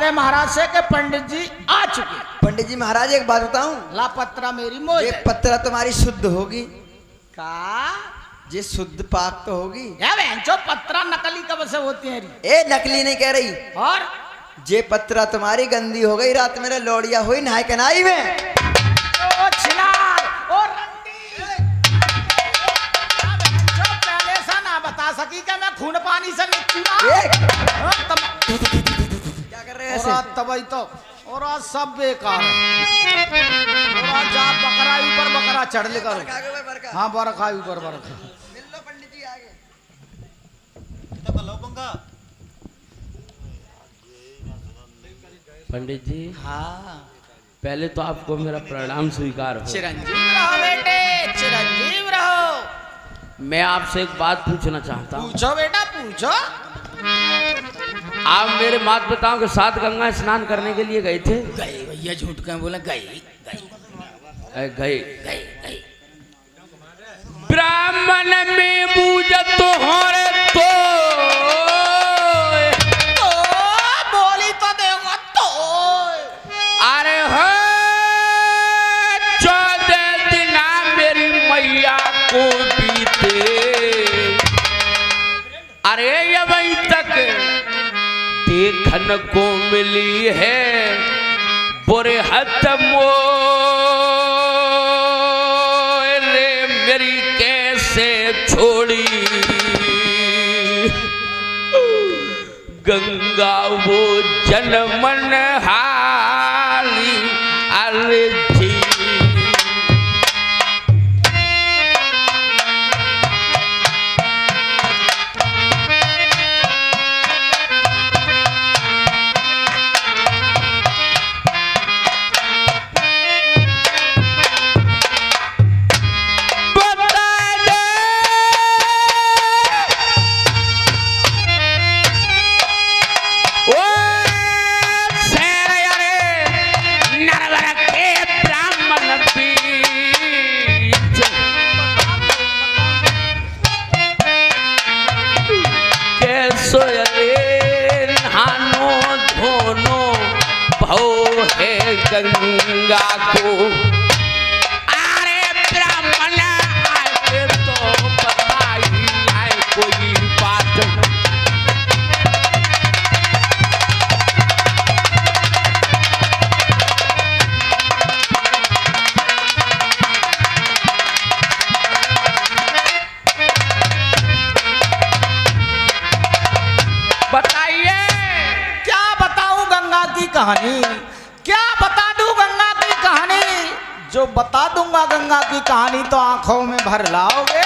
है महाराज से कि पंडित जी आ चुके। पंडित जी महाराज एक बात बताऊं, लापत्रा मेरी मोज ये है। पत्रा तुम्हारी शुद्ध होगी, का ये शुद्ध पाक तो होगी। जो पत्रा नकली कब से होती है री? ए नकली नहीं कह रही, और ये पत्रा तुम्हारी गंदी हो गई, रात मेरे लौड़िया हुई नहाय कनाई में। ओ छिनार, ओ रंडी, जो पहले से ना बता सकी कि मैं खून पानी से नीची क्या कर रहे हैं ऐसे? तबई तो और आज सब बेकार है। और आज जा बकरा ऊपर बकरा चढ़ ले करो। हाँ बरखा ऊपर बरखा। मिल लो पंडित जी आगे। पंडित जी हाँ पहले तो आपको मेरा प्रणाम स्वीकार हो। चिरंजीव रहो बेटे, चिरंजीव रहो। मैं आपसे एक बात पूछना चाहता हूँ। पूछो बेटा पूछो। आप मेरे माता पिताओं के साथ गंगा स्नान करने के लिए गए थे? गए भैया, झूठ कहें बोले गए गए गए। गए गए। ब्राह्मण में बूझत हो तो बोली तो देखो तो। अरे हो 14 दिन मेरी मैया को बीते, अरे ये वहीं तक देखन को मिली है बुरे हद रे मेरी कैसे छोड़ी गंगा वो जनमन हाली अर्जी। गंगा को अरे ब्राह्मण आए तो बताई आए कोई बात। बताइए क्या बताऊं गंगा की कहानी, क्या बता दूं गंगा की कहानी? जो बता दूंगा गंगा की कहानी तो आंखों में भर लाओगे।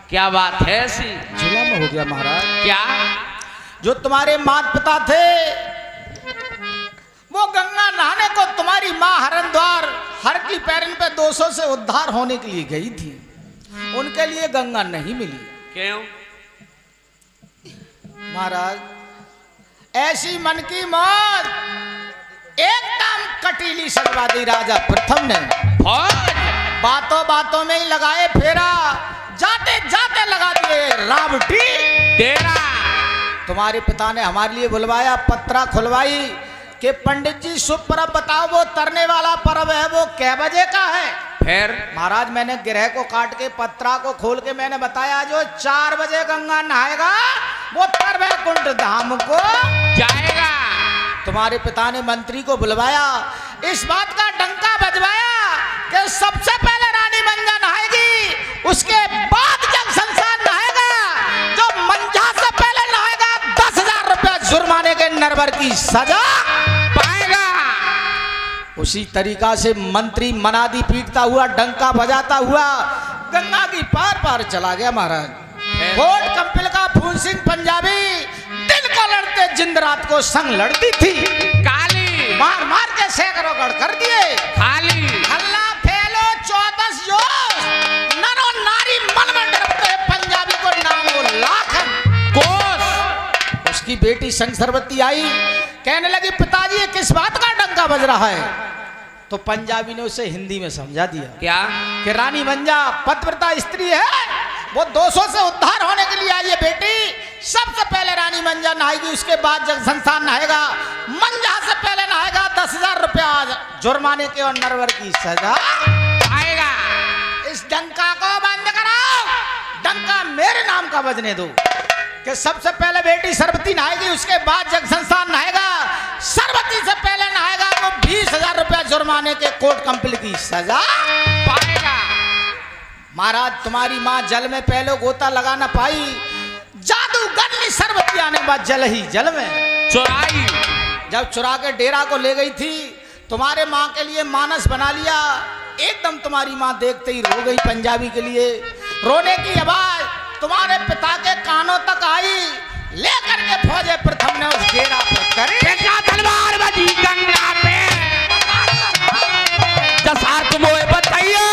क्या बात है ऐसी? जुलम हो गया महाराज। क्या? जो तुम्हारे माता पिता थे वो गंगा नहाने को तुम्हारी माँ हरिद्वार हर की पैरन पे 200 से उद्धार होने के लिए गई थी, उनके लिए गंगा नहीं मिली। क्यों? महाराज ऐसी मन की मौत एकदम कटीली सजवा दी राजा प्रथम ने। बातों बातों में ही लगाए फेरा, जाते जाते लगा दिए रावटी तेरा। तुम्हारे पिता ने हमारे लिए बुलवाया, पत्रा खुलवाई कि पंडित जी शुभ पर्व बताओ, वो तरने वाला पर्व है वो कै बजे का है? फिर महाराज मैंने गिरह को काट के पत्रा को खोल के मैंने बताया जो 4 बजे गंगा नहाएगा वो तरवे कुंड धाम को जाएगा। तुम्हारे पिता ने मंत्री को बुलवाया, इस बात का डंका बजवाया कि सबसे पहले रानी मंजा नहाएगी, उसके बाद जब संसार नहाएगा, जो मंजा से पहले नहाएगा 10,000 रुपया जुर्माने के नरवर की सजा पाएगा। उसी तरीका से मंत्री मनादी पीटता हुआ डंका बजाता हुआ गंगा की पार पार चला गया। महाराज कोट कंपिल का फूल सिंह पंजाबी दिन को लड़ते जिंद रात को संग लड़ती थी, काली मार मार के सैकड़ों गढ़ कर दिए। खाली हल्ला फैलो 14 जोश, नरो नारी मन में डरते पंजाबी को नामो लाखन कोस। उसकी बेटी संग सरवती आई, कहने लगी पिताजी ये किस बात का डंका बज रहा है? तो पंजाबी ने उसे हिंदी में समझा दिया क्या? कि रानी मंजा पतिव्रता स्त्री है, वो 200 से उद्धार होने के लिए आई है बेटी। सबसे पहले रानी मंजा नहाएगी, उसके बाद जग संस्थान नहाएगा। मंजा से पहले नहाएगा 10,000 रुपया जुर्माने के और नरवर की सजा आएगा। इस डंका को बंद कराओ, डंका मेरे नाम का बजने दो कि सबसे पहले बेटी सरबती नहाएगी, उसके बाद जग संस्थान नहाएगा। सरबती से पहले नहाएगा तो 20,000 रुपया जुर्माने के कोर्ट कंपनी की सजा पाएगा। महाराज तुम्हारी माँ जल में पहले गोता लगा ना पाई, जादूगर ने सरबती आने बाद जल ही जल में चुराई। जब चुरा के डेरा को ले गई थी, तुम्हारे माँ के लिए मानस बना लिया। एकदम तुम्हारी माँ देखते ही रो गई पंजाबी के लिए। रोने की आवाज तुम्हारे पिता के कानों तक आई। लेकर के फौजे प्रथम ने उस डेरा पे करे तलवार बजी गंगा पे, जसार तुम बताइए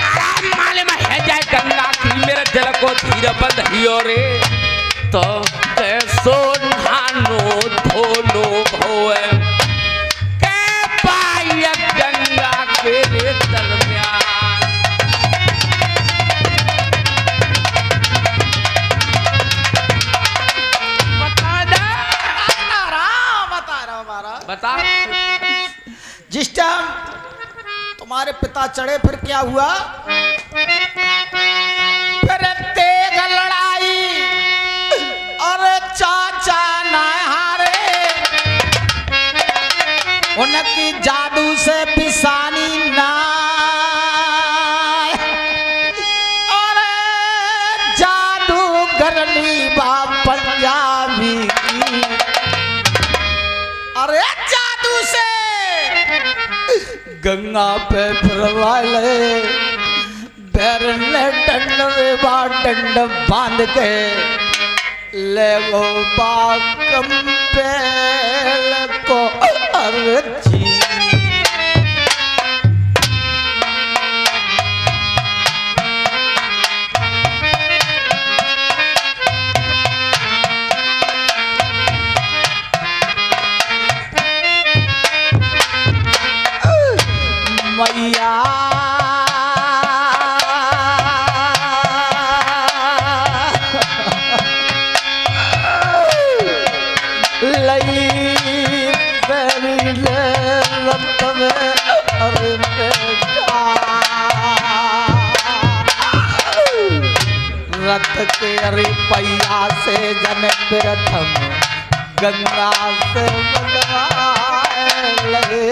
आराम माले में है जाए गंगा की, मेरे दिल को धीर बंधियो रे। तो कैसो नानो धोलो भोए के पाई गंगा के दरमियान। बता जिस टाइम तुम्हारे पिता चढ़े फिर क्या हुआ? फिर तेग लड़ाई और चाचा नहारे, उनकी जादू से पिसानी ना और जादू करनी बा पंजाबी की। अरे जादू से गंगा पे फिरवाले बैरने डंडे बा डंड बांध के ले गो बाकम पेल को अर्जी। मैया लई बेरी ले रत में अरे बेटा, रत के अरे पैया से जन प्रथम गंगा से बनवाए लगे।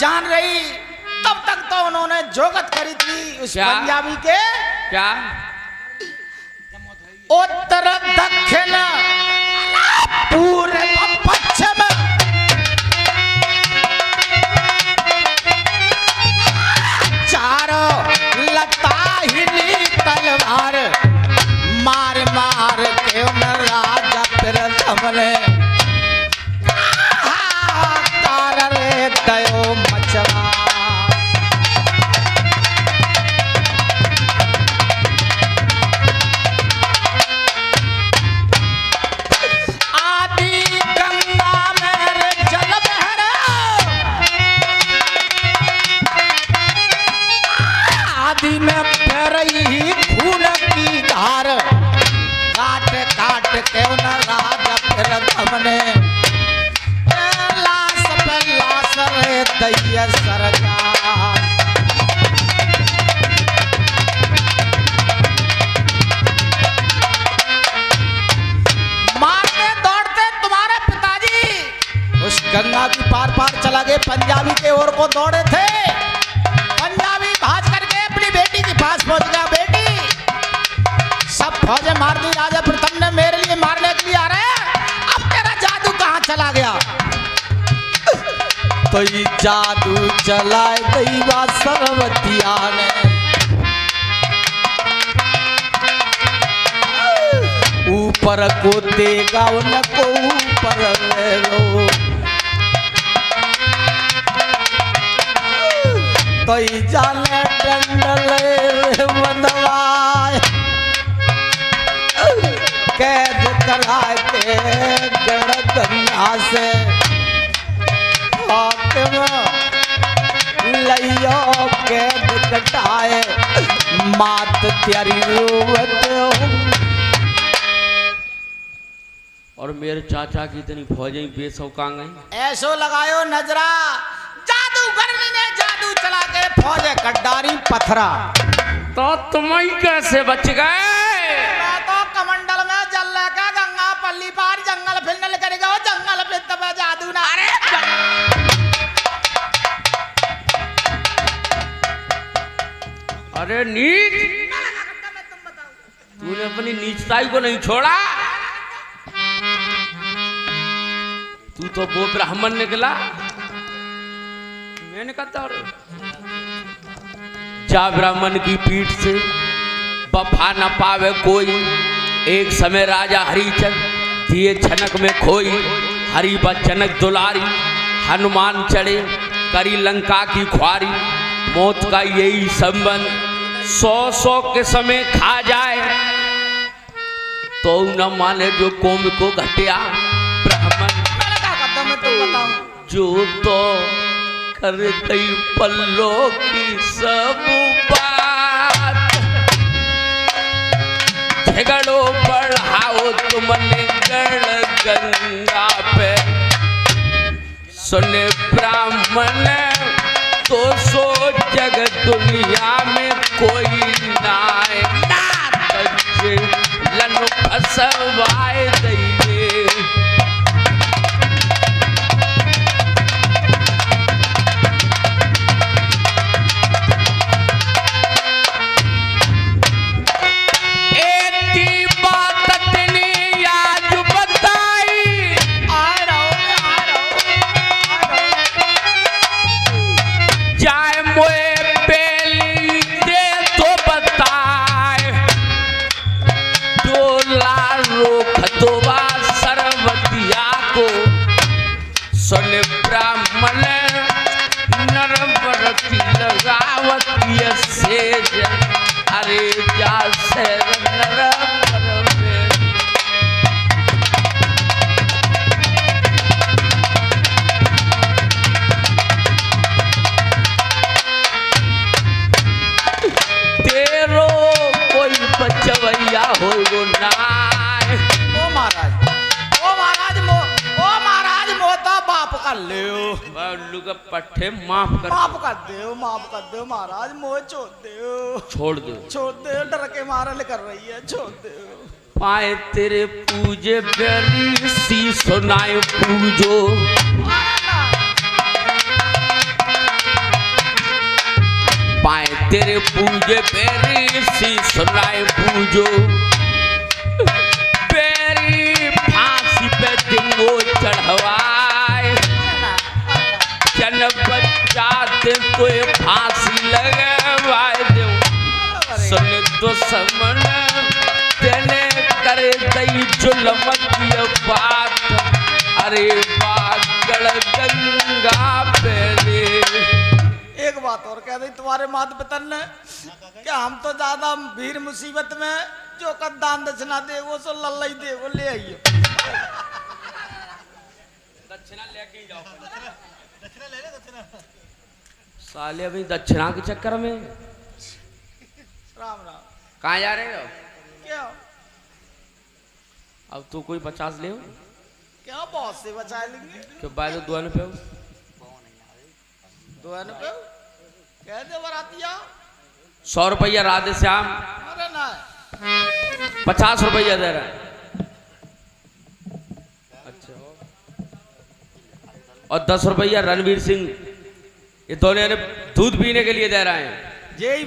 जान रही तब तक तो उन्होंने जोगत करी थी उस पंजाबी के क्या उत्तर दक्षिण पूर्व पश्चिम चारों लताहिनी तलवार मार मार के उन राजा प्रथम ने दयो मचवा। आदि गंगा मेरे जल बहरे, आदि में बह रही खून की धार, काट काट के उन राजा प्रथम ने दैया सरकार। मारते दौड़ते तुम्हारे पिताजी उस गंगा की पार पार चला गए, पंजाबी के ओर को दौड़े थे। पंजाबी भाग करके अपनी बेटी के पास पहुंच गया। बेटी सब फौजें मार दी, राजा प्रथम ने मेरे लिए मारने के लिए आ रहे हैं, अब तेरा जादू कहाँ चला गया? तो ये जादू चलाए दैवा सरवतिया ने, ऊपर को देगा उनको ऊपर ले लो। तो ही जाने डंडले बंधवाए कैद कराए के गणगन्ना से हाकिम लइयो कैद कटाए मात त्यारी रोवत और मेरे चाचा की इतनी फौजें बेसौका गई। ऐसो लगायो नजरा जादूगर ने जादू चला के फौजे कड्डारी पथरा। तो तुम ही कैसे बच गए? मैं तो कमंडल में जल लगा गंगा पल्ली पार जंगल फिर नल करेगा वो जंगल फिर तब जादू ना। अरे नीच, तूने अपनी नीचताई को नहीं छोड़ा। तू तो वो ब्राह्मण निकला, मैंने कहा जा ब्राह्मण की पीठ से वफा न पावे कोई। एक समय राजा हरिचंद दिए छनक में खोई, हरि बचनक दुलारी हनुमान चढ़े करी लंका की ख्वारी। मौत का यही संबंध 100 के समय खा जाए तो न माने जो कौम को घटिया ब्राह्मण जो तो कर गई पल्लों की सब बात। झगड़ो बढ़ाओ तुमने गढ़ गंगा पे सुने ब्राह्मण तो सो जग दुनिया में कोई नाय लन फसवाए दइए। सुन ब्राह्मण नरवरती लगावती सेज अरे जा से तेरो कोई बचवैया हो वो नाय। ओ महाराज मोता बाप कर लियो का पट्टे माफ कर दो महाराज मोह छोड़ दो डर के मारल कर रही है छोड़ दो। पाए तेरे पूजे बेरी सी सुनाए पूजो पाए तेरे पूजे बेरी सी सुनाए पूजो। बेरी फांसी पे डिंगो चढ़वाए जन बच्चा दे तो फांसी लगवाए दो। सुन दुश्मन तेने करे दई जुल्म की बात अरे बागड़ गंगा पे रे। एक बात और कह दी तुम्हारे मात पितर ने क्या हम तो ज्यादा भीड़ मुसीबत में जो कद दान दक्षिणा दे वो सो लल्ला ही दे वो ले आइए। दक्षिणा लेके जाओ दक्षिणा ले साले अभी दक्षिणा के चक्कर में राम राम कहाँ जा रहे हो? क्या अब तू कोई 50 ले क्या बहुत से बचा लेंगे क्यों बाय दुआन पे कह दे बरातिया 100 रुपया राधे श्याम। अरे ना 50 रुपया दे रहा है। अच्छा और 10 रुपया रणवीर सिंह, ये दोनों ने दूध पीने के लिए दे रहे हैं। यही